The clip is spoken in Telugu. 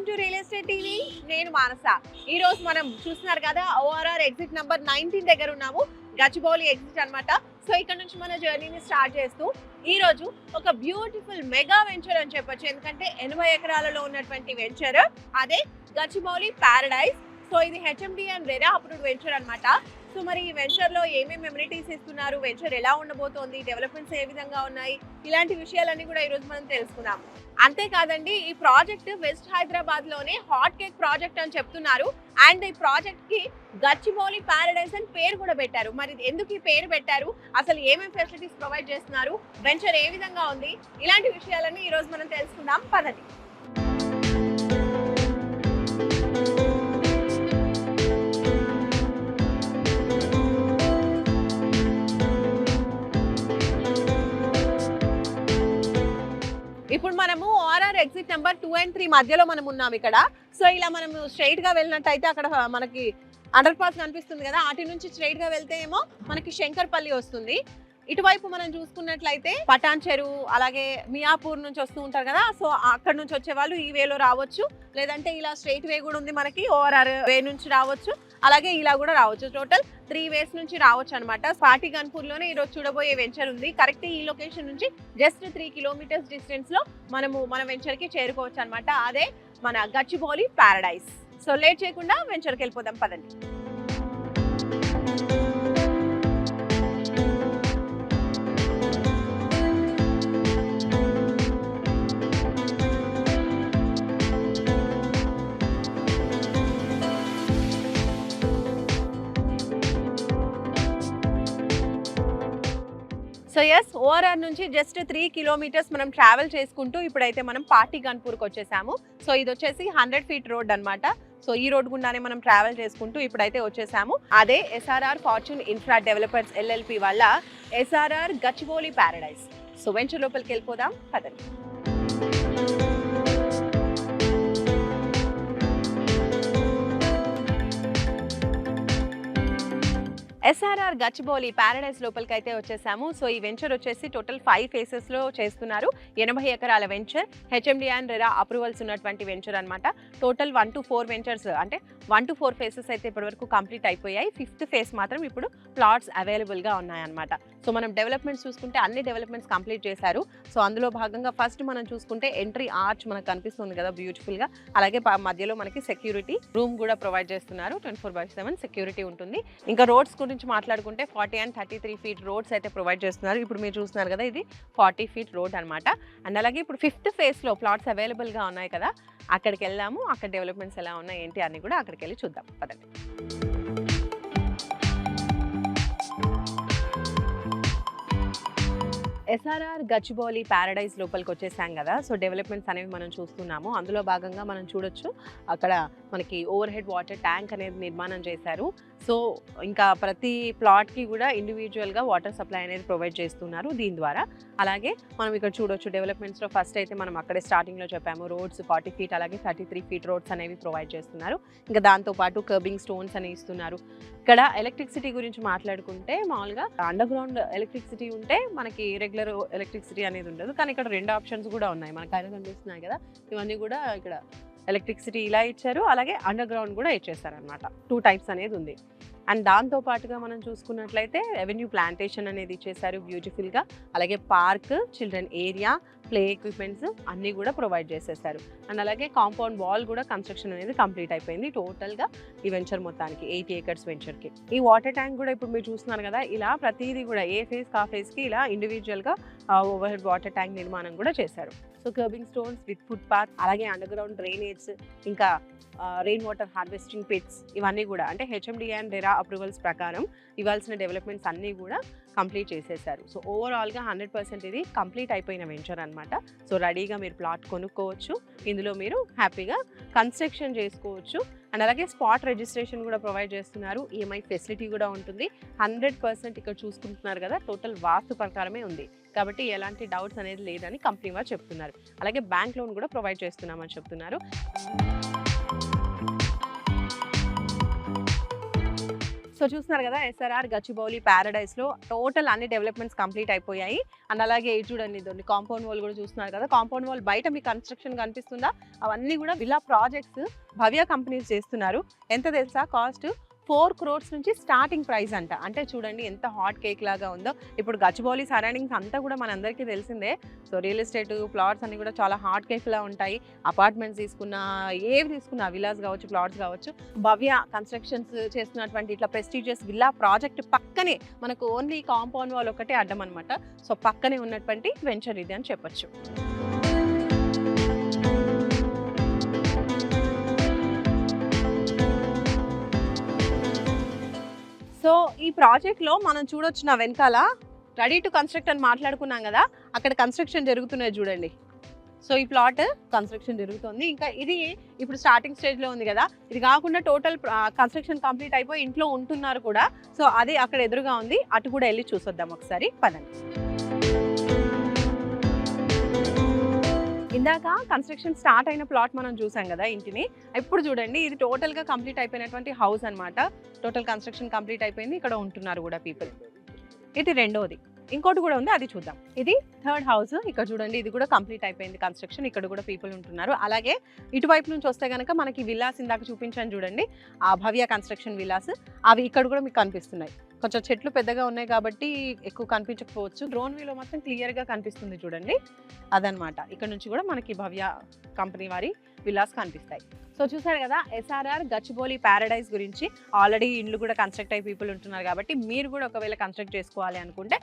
To real estate TV. నేను మానస. ఈ రోజు మనం చూస్తున్నారు కదా ఓఆర్ఆర్ ఎగ్జిట్ నంబర్ 19 దగ్గర ఉన్నాము. గచ్చిబౌలి ఎగ్జిట్ అన్నమాట. సో ఇక్కడ నుంచి మన జర్నీని స్టార్ట్ చేస్తూ ఈ రోజు ఒక బ్యూటిఫుల్ మెగా వెంచర్ అని చెప్పొచ్చు. ఎందుకంటే 80 ఎకరాలలో ఉన్నటువంటి వెంచర్ అదే గచ్చిబౌలి ప్యారడైజ్. సో ఇది HMD and RERA approved venture అన్నమాట. సో మరి ఈ వెంచర్ లో ఏమేమి ఎమ్యూనిటీస్ ఇస్తున్నారు, వెంచర్ ఎలా ఉండబోతోంది, డెవలప్మెంట్స్ ఏ విధంగా ఉన్నాయి, ఇలాంటి విషయాలన్నీ కూడా ఈ రోజు మనం తెలుసుకుందాం. అంతేకాదండి, ఈ ప్రాజెక్ట్ వెస్ట్ హైదరాబాద్ లోనే హాట్ కేక్ ప్రాజెక్ట్ అని చెప్తున్నారు. అండ్ ఈ ప్రాజెక్ట్ కి గచ్చిబౌలి ప్యారడైజ్ అని పేరు కూడా పెట్టారు. మరి ఎందుకు ఈ పేరు పెట్టారు, అసలు ఏమేమి ఫెసిలిటీస్ ప్రొవైడ్ చేస్తున్నారు, వెంచర్ ఏ విధంగా ఉంది, ఇలాంటి విషయాలన్నీ ఈ రోజు మనం తెలుసుకుందాం పదండి. ఇప్పుడు మనము ఓఆర్ఆర్ ఎగ్జిట్ నెంబర్ 2 and 3 మధ్యలో మనం ఉన్నాం ఇక్కడ. సో ఇలా మనం స్ట్రైట్ గా వెళ్ళినట్టయితే అక్కడ మనకి అండర్ పాస్ కనిపిస్తుంది కదా, అటు నుంచి స్ట్రైట్ గా వెళ్తే ఏమో మనకి శంకర్పల్లి వస్తుంది. ఇటువైపు మనం చూసుకున్నట్లయితే పటాన్ చెరువు, అలాగే మియాపూర్ నుంచి వస్తూ ఉంటారు కదా, సో అక్కడ నుంచి వచ్చే వాళ్ళు ఈ వేలో రావచ్చు, లేదంటే ఇలా స్ట్రైట్ వే కూడా ఉంది మనకి, ఓఆర్ఆర్ వే నుంచి రావచ్చు, అలాగే ఇలా కూడా రావచ్చు. టోటల్ 3 వేస్ నుంచి రావచ్చు అనమాట. పాటి గన్పూర్ లోనే ఈరోజు చూడబోయే వెంచర్ ఉంది. కరెక్ట్ ఈ లొకేషన్ నుంచి జస్ట్ 3 kilometers డిస్టెన్స్ లో మనము మన వెంచర్ కి చేరుకోవచ్చు అనమాట. అదే మన గచ్చిబౌలి ప్యారడైజ్. సో లేట్ చేయకుండా వెంచర్కి వెళ్ళిపోదాం పదండి. సో ఎస్, ఓఆర్ఆర్ నుంచి జస్ట్ 3 kilometers మనం ట్రావెల్ చేసుకుంటూ ఇప్పుడైతే మనం పాటి గన్పూర్కి వచ్చేసాము. సో ఇది వచ్చేసి 100 feet రోడ్ అనమాట. సో ఈ రోడ్ గుండానే మనం ట్రావెల్ చేసుకుంటూ ఇప్పుడైతే వచ్చేసాము. అదే SRR fortune infra developers LLP వల్ల SRR Gachibowli paradise. So venture లోపలికి వెళ్ళిపోదాం పదండి. ఎస్ఆర్ఆర్ గచ్చిబౌలి ప్యారడైజ్ లోపలికి అయితే వచ్చేసాము. సో ఈ వెంచర్ వచ్చేసి టోటల్ 5 phases లో చేస్తున్నారు. 80 ఎకరాల venture, HMD and RERA approvals ఉన్నటువంటి వెంచర్ అనమాట. టోటల్ 1 to 4 వెంచర్స్, అంటే 1 to 4 phases అయితే ఇప్పటివరకు కంప్లీట్ అయిపోయాయి. 5th phase మాత్రం ఇప్పుడు ప్లాట్స్ అవైలబుల్గా ఉన్నాయన్నమాట. సో మనం డెవలప్మెంట్స్ చూసుకుంటే అన్ని డెవలప్మెంట్స్ కంప్లీట్ చేశారు. సో అందులో భాగంగా ఫస్ట్ మనం చూసుకుంటే ఎంట్రీ ఆర్చ్ మనకు కనిపిస్తుంది కదా బ్యూటిఫుల్గా, అలాగే మధ్యలో మనకి సెక్యూరిటీ రూమ్ కూడా ప్రొవైడ్ చేస్తున్నారు. 24/7 సెక్యూరిటీ ఉంటుంది. ఇంకా రోడ్స్ గురించి మాట్లాడుకుంటే 40 and 33 feet రోడ్స్ అయితే ప్రొవైడ్ చేస్తున్నారు. ఇప్పుడు మీరు చూస్తున్నారు కదా, ఇది 40 feet రోడ్ అనమాట. అండ్ అలాగే ఇప్పుడు 5th phase లో ప్లాట్స్ అవైలబుల్గా ఉన్నాయి కదా, అక్కడికి వెళ్దాము. అక్కడ డెవలప్మెంట్స్ ఎలా ఉన్నాయి ఏంటి అని కూడా అక్కడికి వెళ్ళి చూద్దాం పదండి. ఎస్ఆర్ఆర్ గచ్చిబౌలి ప్యారడైజ్ లోపలికి వచ్చేసాం కదా. సో డెవలప్మెంట్స్ అనేవి మనం చూస్తున్నాము. అందులో భాగంగా మనం చూడొచ్చు, అక్కడ మనకి ఓవర్ హెడ్ వాటర్ ట్యాంక్ అనేది నిర్మాణం చేశారు. సో ఇంకా ప్రతి ప్లాట్కి కూడా ఇండివిజువల్గా వాటర్ సప్లై అనేది ప్రొవైడ్ చేస్తున్నారు దీని ద్వారా. అలాగే మనం ఇక్కడ చూడొచ్చు డెవలప్మెంట్స్లో ఫస్ట్ అయితే మనం అక్కడే స్టార్టింగ్లో చెప్పాము, రోడ్స్ 40 feet అలాగే 33 feet రోడ్స్ అనేవి ప్రొవైడ్ చేస్తున్నారు. ఇంకా దాంతోపాటు కర్బింగ్ స్టోన్స్ అనేవి ఇస్తున్నారు. ఇక్కడ ఎలక్ట్రిసిటీ గురించి మాట్లాడుకుంటే మామూలుగా అండర్ గ్రౌండ్ ఎలక్ట్రిసిటీ ఉంటే మనకి రెగ్యులర్ ఎలక్ట్రిసిటీ అనేది ఉండదు, కానీ ఇక్కడ 2 ఆప్షన్స్ కూడా ఉన్నాయి. మనకు ఆయన కనిపిస్తున్నాయి కదా, ఇవన్నీ కూడా ఇక్కడ ఎలక్ట్రిసిటీ ఇలా ఇచ్చారు, అలాగే అండర్ గ్రౌండ్ కూడా ఇచ్చేస్తారనమాట. 2 types అనేది ఉంది. అండ్ దాంతో పాటుగా మనం చూసుకున్నట్లయితే రెవెన్యూ ప్లాంటేషన్ అనేది ఇచ్చేసారు బ్యూటిఫుల్గా, అలాగే park, children area, play equipments అన్నీ కూడా ప్రొవైడ్ చేసేసారు. అండ్ అలాగే కాంపౌండ్ వాల్ కూడా కన్స్ట్రక్షన్ అనేది కంప్లీట్ అయిపోయింది టోటల్గా ఈ వెంచర్ మొత్తానికి, 80 acres వెంచర్కి. ఈ వాటర్ ట్యాంక్ కూడా ఇప్పుడు మీరు చూస్తున్నారు కదా, ఇలా ప్రతిదీ కూడా ఏ ఫేజ్ కా ఫేజ్కి ఇలా ఇండివిజువల్గా ఓవర్ హెడ్ వాటర్ ట్యాంక్ నిర్మాణం కూడా చేశారు. So kerbing stones with foot path, అలాగే అండర్ గ్రౌండ్ డ్రైనేజ్, ఇంకా రెయిన్ వాటర్ హార్వెస్టింగ్ పిట్స్, ఇవన్నీ కూడా అంటే హెచ్ఎండి అండ్ రెరా అప్రూవల్స్ ప్రకారం ఇవ్వాల్సిన డెవలప్మెంట్స్ అన్నీ కూడా కంప్లీట్ చేసేసారు. సో ఓవరాల్గా 100% ఇది కంప్లీట్ అయిపోయిన వెంచర్ అనమాట. సో రెడీగా మీరు ప్లాట్ కొనుక్కోవచ్చు, ఇందులో మీరు హ్యాపీగా కన్స్ట్రక్షన్ చేసుకోవచ్చు. అండ్ అలాగే స్పాట్ రిజిస్ట్రేషన్ కూడా ప్రొవైడ్ చేస్తున్నారు. ఈఎంఐ ఫెసిలిటీ కూడా ఉంటుంది. 100% ఇక్కడ చూసుకుంటున్నారు కదా, టోటల్ వాస్తు ప్రకారమే ఉంది కాబట్టి ఎలాంటి డౌట్స్ అనేది లేదని కంపెనీ వారు చెప్తున్నారు. అలాగే బ్యాంక్ లోన్ కూడా ప్రొవైడ్ చేస్తున్నామని చెప్తున్నారు. సో చూస్తున్నారు కదా ఎస్ఆర్ఆర్ గచ్చిబౌలి ప్యారడైస్లో టోటల్ అన్ని డెవలప్మెంట్స్ కంప్లీట్ అయిపోయాయి. అండ్ అలాగే ఇది చూడండి, ఇదండి కాంపౌండ్ వాల్ కూడా చూస్తున్నారు కదా. కాంపౌండ్ వాల్ బయట మీకు కన్స్ట్రక్షన్ కనిపిస్తుందా, అవన్నీ కూడా విల్లా ప్రాజెక్ట్స్ భవ్య కంపెనీస్ చేస్తున్నారు. ఎంత తెలుసా కాస్ట్? 4 crores నుంచి స్టార్టింగ్ ప్రైస్ అంట. అంటే చూడండి ఎంత హాట్ కేక్ లాగా ఉందో. ఇప్పుడు గచ్చిబౌలి సరౌండింగ్స్ అంతా కూడా మనందరికీ తెలిసిందే. సో రియల్ ఎస్టేట్ ప్లాట్స్ అన్ని కూడా చాలా హాట్ కేక్లా ఉంటాయి. అపార్ట్మెంట్స్ తీసుకున్నా, ఏవి తీసుకున్నా, విల్లాస్ కావచ్చు, ప్లాట్స్ కావచ్చు, భవ్య కన్స్ట్రక్షన్స్ చేస్తున్నటువంటి ఇట్లా ప్రెస్టీజియస్ విల్లా ప్రాజెక్ట్ పక్కనే మనకు ఓన్లీ కాంపౌండ్ వాల్ ఒకటే అడ్డం అనమాట. సో పక్కనే ఉన్నటువంటి వెంచర్ ఇది అని చెప్పొచ్చు. సో ఈ ప్రాజెక్ట్లో మనం చూడొచ్చు, నా వెనకాల రెడీ టు కన్స్ట్రక్ట్ అని మాట్లాడుకున్నాం కదా, అక్కడ కన్స్ట్రక్షన్ జరుగుతున్నది చూడండి. సో ఈ ప్లాట్ కన్స్ట్రక్షన్ జరుగుతుంది. ఇంకా ఇది ఇప్పుడు స్టార్టింగ్ స్టేజ్లో ఉంది కదా, ఇది కాకుండా టోటల్ కన్స్ట్రక్షన్ కంప్లీట్ అయిపోయి ఇంట్లో ఉంటున్నారు కూడా. సో అది అక్కడ ఎదురుగా ఉంది, అటు కూడా వెళ్ళి చూసొద్దాం ఒకసారి, పదండి. ఇందాక కన్స్ట్రక్షన్ స్టార్ట్ అయిన ప్లాట్ మనం చూసాం కదా ఇంటిని. ఇప్పుడు చూడండి, ఇది టోటల్గా కంప్లీట్ అయిపోయినటువంటి హౌస్ అనమాట. టోటల్ కన్స్ట్రక్షన్ కంప్లీట్ అయిపోయింది, ఇక్కడ ఉంటున్నారు కూడా పీపుల్. ఇది రెండోది, ఇంకోటి కూడా ఉంది, అది చూద్దాం. ఇది థర్డ్ హౌస్. ఇక్కడ చూడండి, ఇది కూడా కంప్లీట్ అయిపోయింది కన్స్ట్రక్షన్, ఇక్కడ కూడా పీపుల్ ఉంటున్నారు. అలాగే ఇటువైపు నుంచి వస్తే కనుక మనకి విల్లాస్ ఇందాక చూపించాను చూడండి, ఆ భవ్య కన్స్ట్రక్షన్ విల్లాస్, అవి ఇక్కడ కూడా మీకు కనిపిస్తున్నాయి. కొంచెం చెట్లు పెద్దగా ఉన్నాయి కాబట్టి ఎక్కువ కనిపించకపోవచ్చు. డ్రోన్ వ్యూలో మాత్రం క్లియర్గా కనిపిస్తుంది చూడండి, అదనమాట. ఇక్కడ నుంచి కూడా మనకి భవ్య కంపెనీ వారి విల్లాస్ కనిపిస్తాయి. సో చూసారు కదా ఎస్ఆర్ఆర్ గచ్చిబౌలి ప్యారడైస్ గురించి. ఆల్రెడీ ఇండ్లు కూడా కన్స్ట్రక్ట్ అయ్యి పీపుల్ ఉంటున్నారు కాబట్టి మీరు కూడా ఒకవేళ కన్స్ట్రక్ట్ చేసుకోవాలి అనుకుంటే